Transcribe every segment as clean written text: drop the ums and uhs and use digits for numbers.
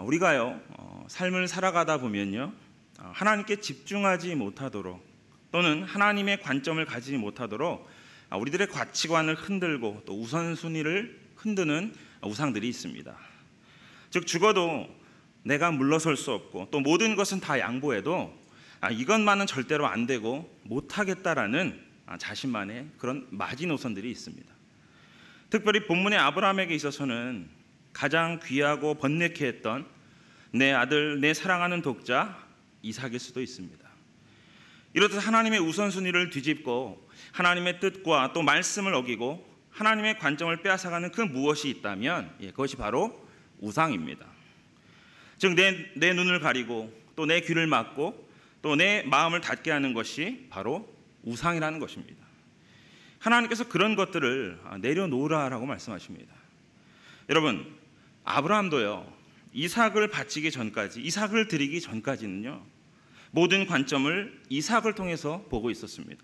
우리가요 삶을 살아가다 보면요 하나님께 집중하지 못하도록 또는 하나님의 관점을 가지지 못하도록 우리들의 가치관을 흔들고 또 우선순위를 흔드는 우상들이 있습니다. 즉 죽어도 내가 물러설 수 없고 또 모든 것은 다 양보해도 이것만은 절대로 안 되고 못하겠다라는 자신만의 그런 마지노선들이 있습니다. 특별히 본문의 아브라함에게 있어서는 가장 귀하고 번뇌케 했던 내 아들, 내 사랑하는 독자 이삭일 수도 있습니다. 이렇듯 하나님의 우선순위를 뒤집고 하나님의 뜻과 또 말씀을 어기고 하나님의 관점을 빼앗아가는 그 무엇이 있다면 그것이 바로 우상입니다. 즉 내 눈을 가리고 또 내 귀를 막고 또 내 마음을 닫게 하는 것이 바로 우상이라는 것입니다. 하나님께서 그런 것들을 내려놓으라라고 말씀하십니다. 여러분, 아브라함도요 이삭을 바치기 전까지, 이삭을 드리기 전까지는요 모든 관점을 이삭을 통해서 보고 있었습니다.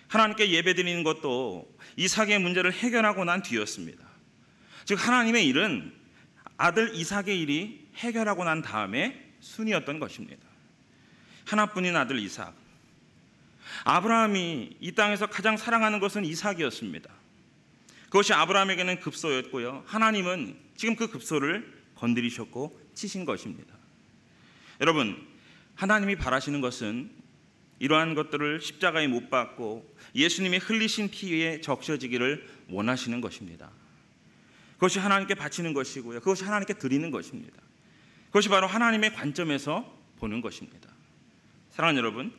하나님께 예배드리는 것도 이삭의 문제를 해결하고 난 뒤였습니다. 즉 하나님의 일은 아들 이삭의 일이 해결하고 난 다음에 순이었던 것입니다. 하나뿐인 아들 이삭, 아브라함이 이 땅에서 가장 사랑하는 것은 이삭이었습니다. 그것이 아브라함에게는 급소였고요 하나님은 지금 그 급소를 건드리셨고 치신 것입니다. 여러분, 하나님이 바라시는 것은 이러한 것들을 십자가에 못 박고 예수님이 흘리신 피에 적셔지기를 원하시는 것입니다. 그것이 하나님께 바치는 것이고요 그것이 하나님께 드리는 것입니다. 그것이 바로 하나님의 관점에서 보는 것입니다. 사랑하는 여러분,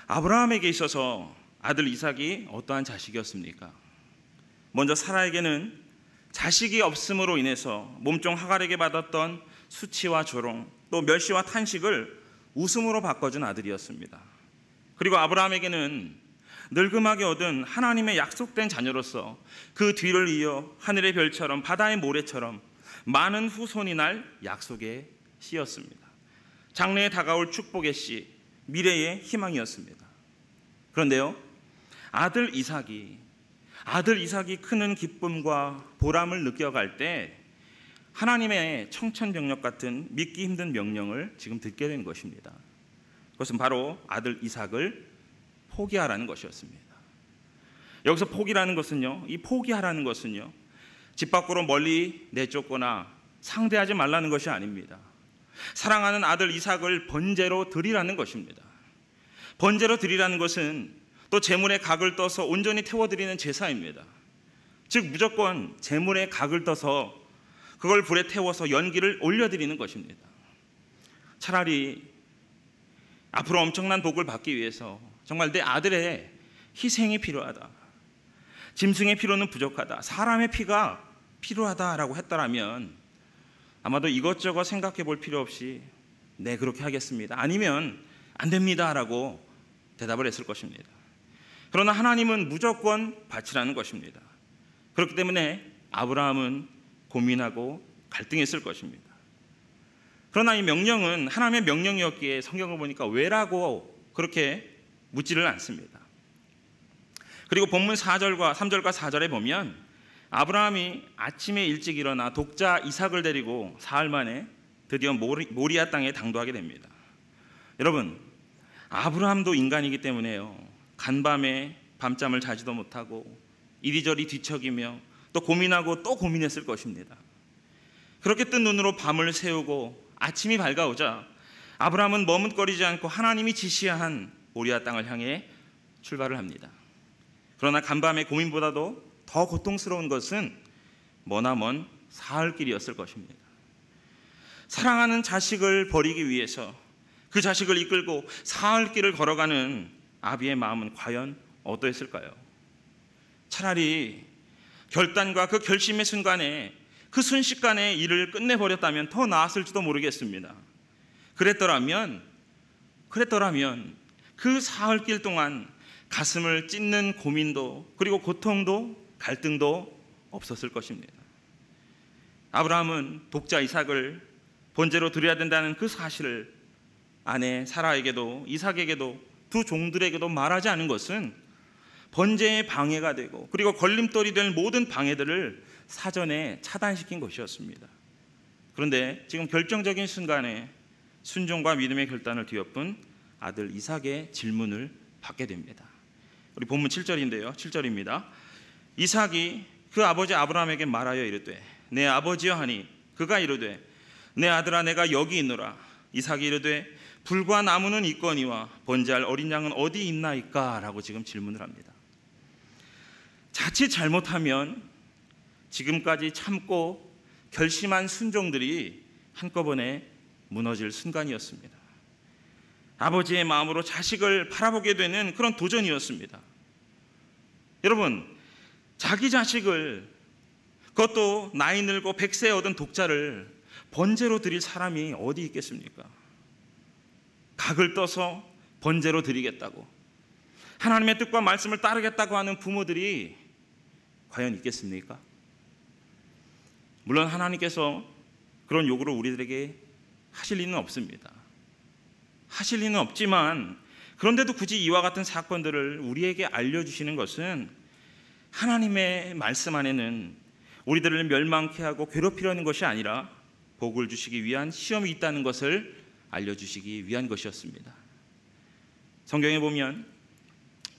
아브라함에게 있어서 아들 이삭이 어떠한 자식이었습니까? 먼저 사라에게는 자식이 없음으로 인해서 몸종 하갈에게 받았던 수치와 조롱 또 멸시와 탄식을 웃음으로 바꿔준 아들이었습니다. 그리고 아브라함에게는 늙음하게 얻은 하나님의 약속된 자녀로서 그 뒤를 이어 하늘의 별처럼 바다의 모래처럼 많은 후손이 날 약속의 씨였습니다. 장래에 다가올 축복의 씨, 미래의 희망이었습니다. 그런데요 아들 이삭이 크는 기쁨과 보람을 느껴갈 때 하나님의 청천벽력 같은 믿기 힘든 명령을 지금 듣게 된 것입니다. 그것은 바로 아들 이삭을 포기하라는 것이었습니다. 여기서 포기라는 것은요, 이 포기하라는 것은요 집 밖으로 멀리 내쫓거나 상대하지 말라는 것이 아닙니다. 사랑하는 아들 이삭을 번제로 드리라는 것입니다. 번제로 드리라는 것은 또 제물에 각을 떠서 온전히 태워드리는 제사입니다. 즉 무조건 제물에 각을 떠서 그걸 불에 태워서 연기를 올려드리는 것입니다. 차라리 앞으로 엄청난 복을 받기 위해서 정말 내 아들의 희생이 필요하다, 짐승의 피로는 부족하다, 사람의 피가 필요하다라고 했더라면 아마도 이것저것 생각해 볼 필요 없이 네 그렇게 하겠습니다, 아니면 안 됩니다라고 대답을 했을 것입니다. 그러나 하나님은 무조건 바치라는 것입니다. 그렇기 때문에 아브라함은 고민하고 갈등했을 것입니다. 그러나 이 명령은 하나님의 명령이었기에 성경을 보니까 왜라고 그렇게 묻지를 않습니다. 그리고 본문 3절과 4절에 보면 아브라함이 아침에 일찍 일어나 독자 이삭을 데리고 사흘 만에 드디어 모리아 땅에 당도하게 됩니다. 여러분, 아브라함도 인간이기 때문에요 간밤에 밤잠을 자지도 못하고 이리저리 뒤척이며 또 고민하고 또 고민했을 것입니다. 그렇게 뜬 눈으로 밤을 새우고 아침이 밝아오자 아브라함은 머뭇거리지 않고 하나님이 지시한 모리아 땅을 향해 출발을 합니다. 그러나 간밤의 고민보다도 더 고통스러운 것은 머나먼 사흘길이었을 것입니다. 사랑하는 자식을 버리기 위해서 그 자식을 이끌고 사흘길을 걸어가는 아비의 마음은 과연 어떠했을까요? 차라리 결단과 그 결심의 순간에 그 순식간에 일을 끝내버렸다면 더 나았을지도 모르겠습니다. 그랬더라면 그 사흘길 동안 가슴을 찢는 고민도 그리고 고통도 갈등도 없었을 것입니다. 아브라함은 독자 이삭을 번제로 드려야 된다는 그 사실을 아내 사라에게도 이삭에게도 두 종들에게도 말하지 않은 것은 번제의 방해가 되고 그리고 걸림돌이 될 모든 방해들을 사전에 차단시킨 것이었습니다. 그런데 지금 결정적인 순간에 순종과 믿음의 결단을 뒤엎은 아들 이삭의 질문을 받게 됩니다. 우리 본문 7절인데요. 7절입니다. 이삭이 그 아버지 아브라함에게 말하여 이르되 내 아버지여 하니 그가 이르되 내 아들아 내가 여기 있노라. 이삭이 이르되 불과 나무는 있거니와 번제할 어린 양은 어디 있나이까? 라고 지금 질문을 합니다. 자칫 잘못하면 지금까지 참고 결심한 순종들이 한꺼번에 무너질 순간이었습니다. 아버지의 마음으로 자식을 바라보게 되는 그런 도전이었습니다. 여러분, 자기 자식을, 그것도 나이 늙고 100세 얻은 독자를 번제로 드릴 사람이 어디 있겠습니까? 각을 떠서 번제로 드리겠다고, 하나님의 뜻과 말씀을 따르겠다고 하는 부모들이 과연 있겠습니까? 물론 하나님께서 그런 요구를 우리들에게 하실 리는 없습니다. 하실 리는 없지만, 그런데도 굳이 이와 같은 사건들을 우리에게 알려주시는 것은 하나님의 말씀 안에는 우리들을 멸망케 하고 괴롭히려는 것이 아니라 복을 주시기 위한 시험이 있다는 것을 알려주시기 위한 것이었습니다. 성경에 보면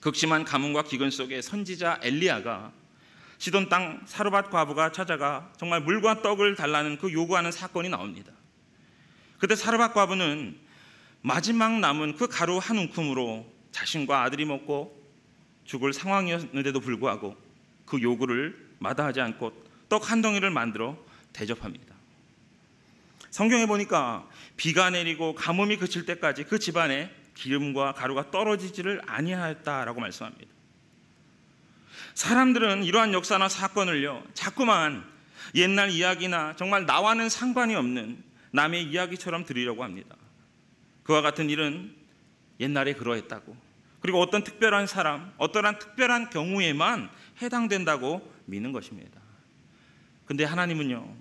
극심한 가뭄과 기근 속에 선지자 엘리야가 시돈 땅 사르밧 과부가 찾아가 정말 물과 떡을 달라는 그 요구하는 사건이 나옵니다. 그때 사르밧 과부는 마지막 남은 그 가루 한 움큼으로 자신과 아들이 먹고 죽을 상황이었는데도 불구하고 그 요구를 마다하지 않고 떡 한 덩이를 만들어 대접합니다. 성경에 보니까 비가 내리고 가뭄이 그칠 때까지 그 집안에 기름과 가루가 떨어지지를 아니하였다라고 말씀합니다. 사람들은 이러한 역사나 사건을요, 자꾸만 옛날 이야기나 정말 나와는 상관이 없는 남의 이야기처럼 들으려고 합니다. 그와 같은 일은 옛날에 그러했다고, 그리고 어떤 특별한 사람, 어떠한 특별한 경우에만 해당된다고 믿는 것입니다. 근데 하나님은요,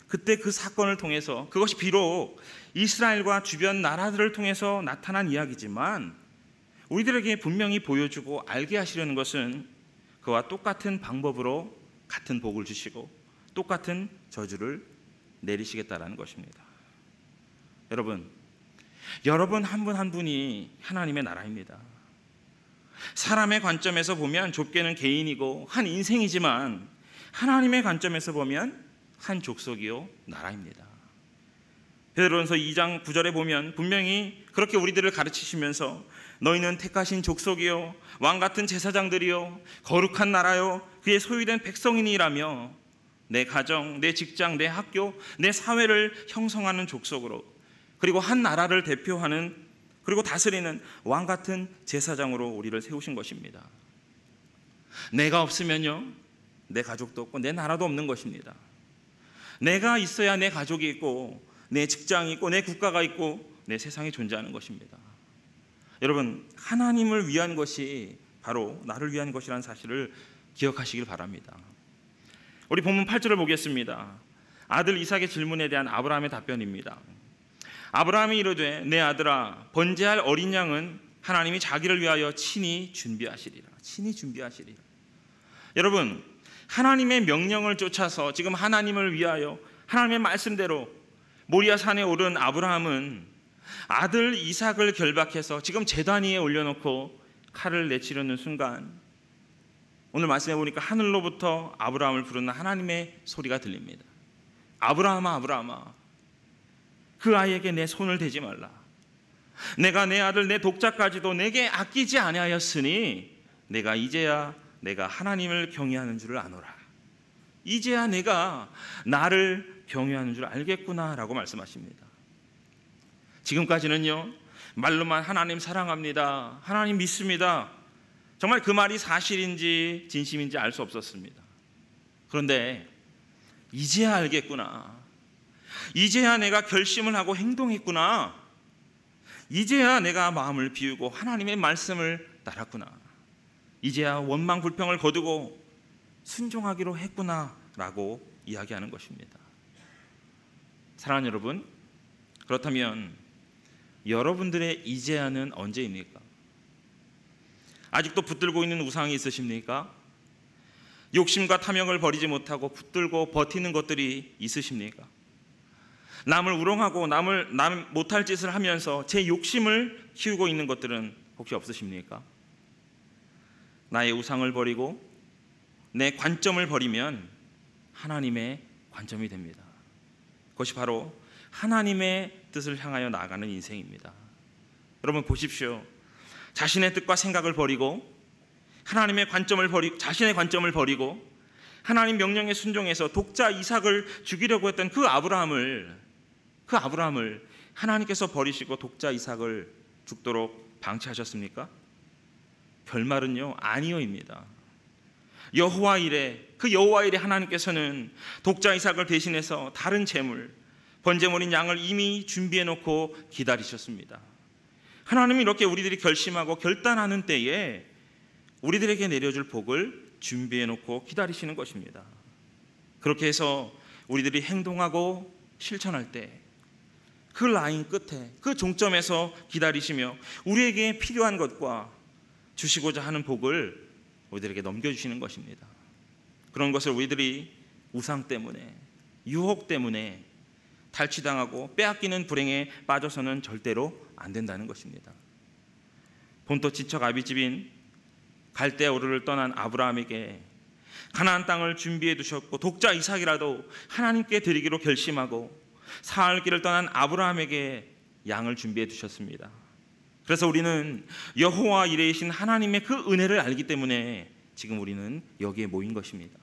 그때 그 사건을 통해서, 그것이 비록 이스라엘과 주변 나라들을 통해서 나타난 이야기지만 우리들에게 분명히 보여주고 알게 하시려는 것은 그와 똑같은 방법으로 같은 복을 주시고 똑같은 저주를 내리시겠다라는 것입니다. 여러분 한 분 한 분이 하나님의 나라입니다. 사람의 관점에서 보면 좁게는 개인이고 한 인생이지만 하나님의 관점에서 보면 한 족속이요 나라입니다. 베드로전서 2장 9절에 보면 분명히 그렇게 우리들을 가르치시면서 너희는 택하신 족속이요 왕같은 제사장들이요 거룩한 나라요 그의 소유된 백성이니라며 내 가정, 내 직장, 내 학교, 내 사회를 형성하는 족속으로, 그리고 한 나라를 대표하는 그리고 다스리는 왕같은 제사장으로 우리를 세우신 것입니다. 내가 없으면요 내 가족도 없고 내 나라도 없는 것입니다. 내가 있어야 내 가족이 있고 내 직장이 있고 내 국가가 있고 내 세상이 존재하는 것입니다. 여러분, 하나님을 위한 것이 바로 나를 위한 것이라는 사실을 기억하시길 바랍니다. 우리 본문 8절을 보겠습니다. 아들 이삭의 질문에 대한 아브라함의 답변입니다. 아브라함이 이르되 내 아들아 번제할 어린 양은 하나님이 자기를 위하여 친히 준비하시리라. 친히 준비하시리라. 여러분, 하나님의 명령을 쫓아서 지금 하나님을 위하여 하나님의 말씀대로 모리아 산에 오른 아브라함은 아들 이삭을 결박해서 지금 제단 위에 올려놓고 칼을 내치려는 순간, 오늘 말씀해 보니까 하늘로부터 아브라함을 부르는 하나님의 소리가 들립니다. 아브라함아, 아브라함아, 그 아이에게 내 손을 대지 말라. 내가 내 아들 내 독자까지도 내게 아끼지 아니하였으니 내가 이제야 내가 하나님을 경외하는 줄을 아노라. 이제야 내가 나를 경외하는 줄 알겠구나 라고 말씀하십니다. 지금까지는요 말로만 하나님 사랑합니다, 하나님 믿습니다, 정말 그 말이 사실인지 진심인지 알 수 없었습니다. 그런데 이제야 알겠구나, 이제야 내가 결심을 하고 행동했구나, 이제야 내가 마음을 비우고 하나님의 말씀을 따랐구나, 이제야 원망 불평을 거두고 순종하기로 했구나 라고 이야기하는 것입니다. 사랑하는 여러분, 그렇다면 여러분들의 이제야는 언제입니까? 아직도 붙들고 있는 우상이 있으십니까? 욕심과 탐욕을 버리지 못하고 붙들고 버티는 것들이 있으십니까? 남을 우롱하고 남 못할 짓을 하면서 제 욕심을 키우고 있는 것들은 혹시 없으십니까? 나의 우상을 버리고 내 관점을 버리면 하나님의 관점이 됩니다. 그것이 바로 하나님의 뜻을 향하여 나아가는 인생입니다. 여러분 보십시오. 자신의 뜻과 생각을 버리고 하나님의 관점을 버리고 자신의 관점을 버리고 하나님 명령에 순종해서 독자 이삭을 죽이려고 했던 그 아브라함을 하나님께서 버리시고 독자 이삭을 죽도록 방치하셨습니까? 결말은요, 아니요입니다. 여호와 일에 하나님께서는 독자 이삭을 대신해서 다른 제물, 번제물인 양을 이미 준비해 놓고 기다리셨습니다. 하나님이 이렇게 우리들이 결심하고 결단하는 때에 우리들에게 내려줄 복을 준비해 놓고 기다리시는 것입니다. 그렇게 해서 우리들이 행동하고 실천할 때 그 라인 끝에, 그 종점에서 기다리시며 우리에게 필요한 것과 주시고자 하는 복을 우리들에게 넘겨주시는 것입니다. 그런 것을 우리들이 우상 때문에, 유혹 때문에 탈취당하고 빼앗기는 불행에 빠져서는 절대로 안 된다는 것입니다. 본토 친척 아비집인 갈대아 우르를 떠난 아브라함에게 가나안 땅을 준비해 두셨고 독자 이삭이라도 하나님께 드리기로 결심하고 사흘 길을 떠난 아브라함에게 양을 준비해 두셨습니다. 그래서 우리는 여호와 이레이신 하나님의 그 은혜를 알기 때문에 지금 우리는 여기에 모인 것입니다.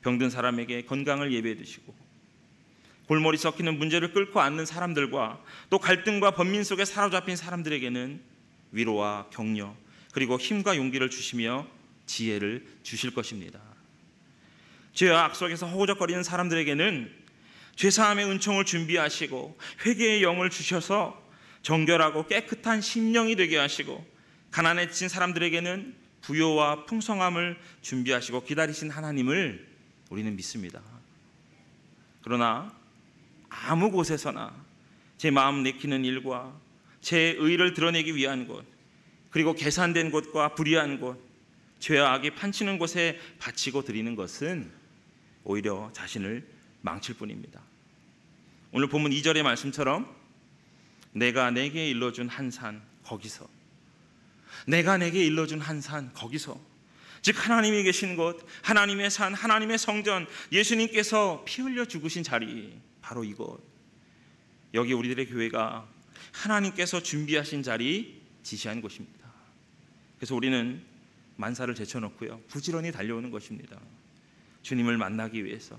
병든 사람에게 건강을 예배해 두시고 골머리 썩히는 문제를 끓고 앉는 사람들과 또 갈등과 번민 속에 사로잡힌 사람들에게는 위로와 격려 그리고 힘과 용기를 주시며 지혜를 주실 것입니다. 죄와 악 속에서 허우적거리는 사람들에게는 죄사함의 은총을 준비하시고 회개의 영을 주셔서 정결하고 깨끗한 심령이 되게 하시고 가난에 지친 사람들에게는 부요와 풍성함을 준비하시고 기다리신 하나님을 우리는 믿습니다. 그러나 아무 곳에서나 제 마음 내키는 일과 제 의를 드러내기 위한 곳 그리고 계산된 곳과 불의한 곳 죄와 악이 판치는 곳에 바치고 드리는 것은 오히려 자신을 망칠 뿐입니다. 오늘 본문 2절의 말씀처럼 내가 내게 일러준 한 산 거기서 내가 내게 일러준 한 산 거기서 즉 하나님이 계신 곳 하나님의 산 하나님의 성전 예수님께서 피 흘려 죽으신 자리 바로 이곳 여기 우리들의 교회가 하나님께서 준비하신 자리 지시한 곳입니다. 그래서 우리는 만사를 제쳐놓고요 부지런히 달려오는 것입니다. 주님을 만나기 위해서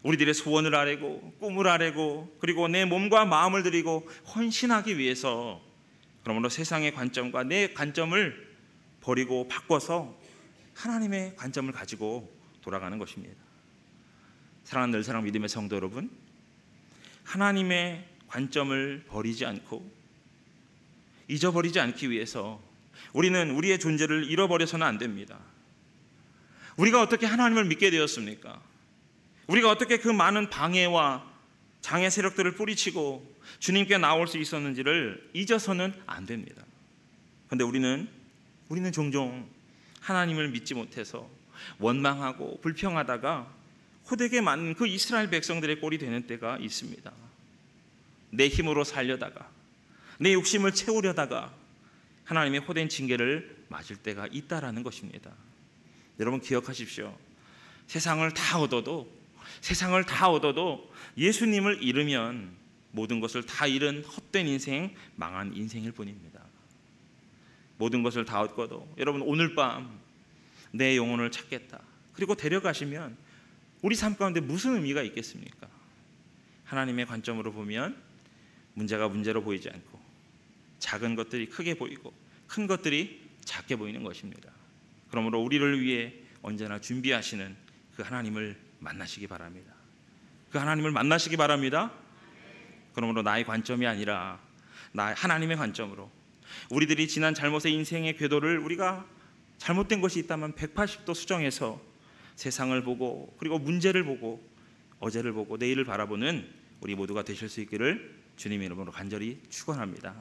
우리들의 소원을 아뢰고 꿈을 아뢰고 그리고 내 몸과 마음을 드리고 헌신하기 위해서 그러므로 세상의 관점과 내 관점을 버리고 바꿔서 하나님의 관점을 가지고 돌아가는 것입니다. 사랑하는 늘사랑 믿음의 성도 여러분, 하나님의 관점을 버리지 않고 잊어버리지 않기 위해서 우리는 우리의 존재를 잃어버려서는 안 됩니다. 우리가 어떻게 하나님을 믿게 되었습니까? 우리가 어떻게 그 많은 방해와 장애 세력들을 뿌리치고 주님께 나올 수 있었는지를 잊어서는 안 됩니다. 그런데 우리는 종종 하나님을 믿지 못해서 원망하고 불평하다가 호되게 많은 그 이스라엘 백성들의 꼴이 되는 때가 있습니다. 내 힘으로 살려다가 내 욕심을 채우려다가 하나님의 호된 징계를 맞을 때가 있다라는 것입니다. 여러분 기억하십시오. 세상을 다 얻어도 예수님을 잃으면 모든 것을 다 잃은 헛된 인생, 망한 인생일 뿐입니다. 모든 것을 다 얻고도 여러분 오늘 밤 내 영혼을 찾겠다 그리고 데려가시면 우리 삶 가운데 무슨 의미가 있겠습니까? 하나님의 관점으로 보면 문제가 문제로 보이지 않고 작은 것들이 크게 보이고 큰 것들이 작게 보이는 것입니다. 그러므로 우리를 위해 언제나 준비하시는 그 하나님을 만나시기 바랍니다. 그 하나님을 만나시기 바랍니다. 그러므로 나의 관점이 아니라 하나님의 관점으로 우리들이 지난 잘못의 인생의 궤도를 우리가 잘못된 것이 있다면 180도 수정해서 세상을 보고 그리고 문제를 보고 어제를 보고 내일을 바라보는 우리 모두가 되실 수 있기를 주님의 이름으로 간절히 축원합니다.